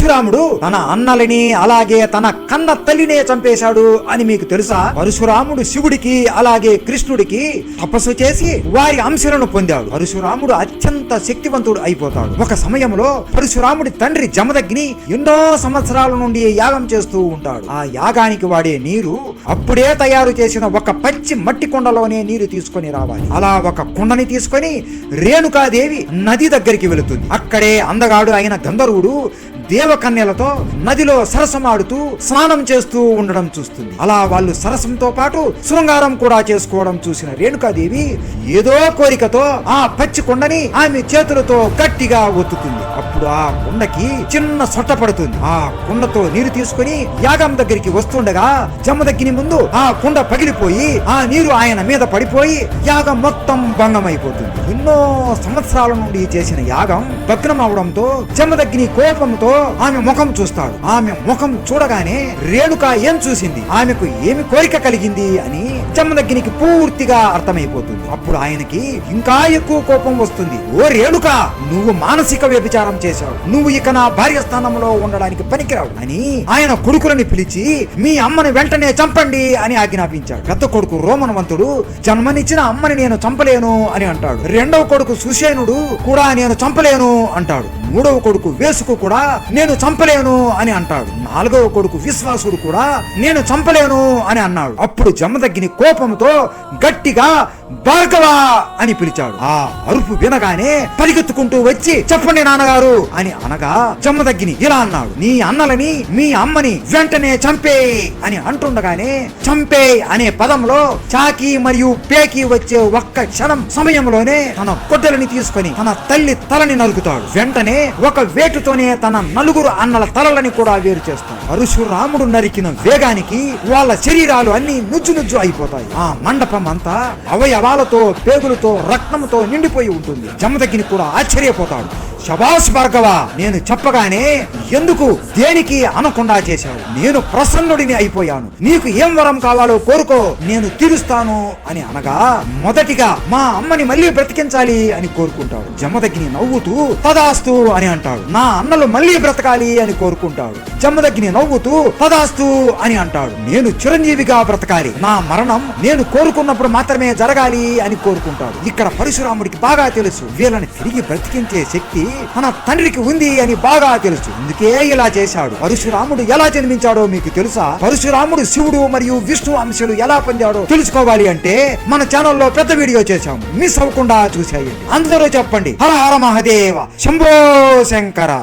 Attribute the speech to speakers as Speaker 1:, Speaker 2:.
Speaker 1: పరశురాముడు తన అన్నలని అలాగే తన కన్న తల్లినే చంపేశాడు అని మీకు తెలుసా? పరశురాముడు శివుడికి అలాగే కృష్ణుడికి తపస్సు చేసి వారి అంశాలను పొందాడు. పరశురాముడు అత్యంత శక్తివంతుడు అయిపోతాడు. ఒక సమయంలో పరశురాముడి తండ్రి జమదగ్ని ఎన్నో సంవత్సరాల నుండి యాగం చేస్తూ ఉంటాడు. ఆ యాగానికి వాడే నీరు అప్పుడే తయారు చేసిన ఒక పచ్చి మట్టి కుండలోనే నీరు తీసుకొని రావాలి. అలా ఒక కుండని తీసుకొని రేణుకాదేవి నది దగ్గరికి వెళుతుంది. అక్కడే అందగాడు అయిన గంధర్వుడు దేవకన్యలతో నదిలో సరసమాడుతూ స్నానం చేస్తూ ఉండడం చూస్తుంది. అలా వాళ్ళు సరసంతో పాటు శృంగారం కూడా చేసుకోవడం చూసిన రేణుకాదేవి ఏదో కోరికతో ఆ పచ్చి కుండని ఆమె చేతులతో గట్టిగా ఒత్తుతుంది. అప్పుడు ఆ కుండకి చిన్న సొట్ట పడుతుంది. ఆ కుండతో నీరు తీసుకుని యాగం దగ్గరికి వస్తుండగా జమదగ్ని ముందు ఆ కుండ పగిలిపోయి ఆ నీరు ఆయన మీద పడిపోయి యాగం మొత్తం భంగమైపోతుంది. ఎన్నో సంవత్సరాల నుండి చేసిన యాగం భగ్నం అవడంతో జమదగ్ని కోపంతో ఆమె ముఖం చూస్తాడు. ఆమె ముఖం చూడగానే రేణుక ఏం చూసింది, ఆమెకు ఏమి కోరిక కలిగింది అని జమదగ్నికి పూర్తిగా అర్థమైపోతుంది. అప్పుడు ఆయనకి ఇంకా ఎక్కువ కోపం వస్తుంది. ఓ రేణుక, నువ్వు మానసిక వ్యభిచారం చేశావు, నువ్వు ఇక నా భార్య స్థానంలో ఉండడానికి పనికిరావు అని ఆయన కొడుకులని పిలిచి మీ అమ్మని వెంటనే చంపండి అని ఆజ్ఞాపించాడు. పెద్ద కొడుకు రోమనవంతుడు జన్మనిచ్చిన అమ్మని నేను చంపలేను అని అంటాడు. రెండవ కొడుకు సుషేనుడు కూడా నేను చంపలేను అంటాడు. మూడవ కొడుకు వేసుకు కూడా నేను చంపలేను అని అంటాడు. నాలుగవ కొడుకు విశ్వాసుడు కూడా నేను చంపలేను అని అన్నాడు. అప్పుడు జమదగ్ని కోపంతో గట్టిగా భార్గవ అని పిలిచాడు. ఆ అరుపు వినగానే పరిగెత్తుకుంటూ వచ్చి చెప్పండి నాన్నగారు అని అనగా జమదగ్ని ఇలా అన్నాడు, నీ అన్నలని మీ అమ్మని వెంటనే చంపే అని అంటుండగానే చంపే అనే పదంలో చాకి మరియు పేకి వచ్చే ఒక్క క్షణం సమయంలోనే తన గొడ్డలని తీసుకొని తన తల్లి తలని నరుకుతాడు. వెంటనే ఒక వేటుతోనే తన నలుగురు అన్నల తలలని కూడా వేరు చేస్తాడు. పరశురాముడు నరికిన వేగానికి వాళ్ళ శరీరాలు అన్ని నుజ్జు నుజ్జు అయిపోతాయి. ఆ మండపం అంతా అవయవాలతో పేగులతో రక్తంతో నిండిపోయి ఉంటుంది. జమదగ్ని కూడా ఆశ్చర్యపోతాడు. శబాష్ భార్గవ, నేను చెప్పగానే ఎందుకు దేనికి అనకుండా చేశావు? నేను ప్రసన్నుడిని అయిపోయాను. నీకు ఏం వరం కావాలో కోరుకో, నేను తీరుస్తాను అని అనగా మొదటిగా మా అమ్మని మళ్ళీ బ్రతికించాలి అని కోరుకుంటాడు. జమదగ్ని నవ్వుతూ తదాస్తు అని అంటాడు. నా అన్నలు మళ్ళీ బ్రతకాలి అని కోరుకుంటాడు. జమదగ్ని నవ్వుతూ తదాస్తు అని అంటాడు. నేను చిరంజీవిగా బ్రతకాలి, నా మరణం నేను కోరుకున్నప్పుడు మాత్రమే జరగాలి అని కోరుకుంటాడు. ఇక్కడ పరశురాముడికి బాగా తెలుసు వీళ్ళని తిరిగి బ్రతికించే శక్తి తన తండ్రికి ఉంది అని బాగా తెలుసు. అందుకే ఇలా చేశాడు. పరశురాముడు ఎలా జన్మించాడో మీకు తెలుసా? పరశురాముడు శివుడు మరియు విష్ణు అంశాలు ఎలా పొందాడో తెలుసుకోవాలి అంటే మన ఛానల్లో పెద్ద వీడియో చేశాము, మిస్ అవ్వకుండా చూసేయండి. అందరూ చెప్పండి హర హర మహాదేవ శంభో శంకర.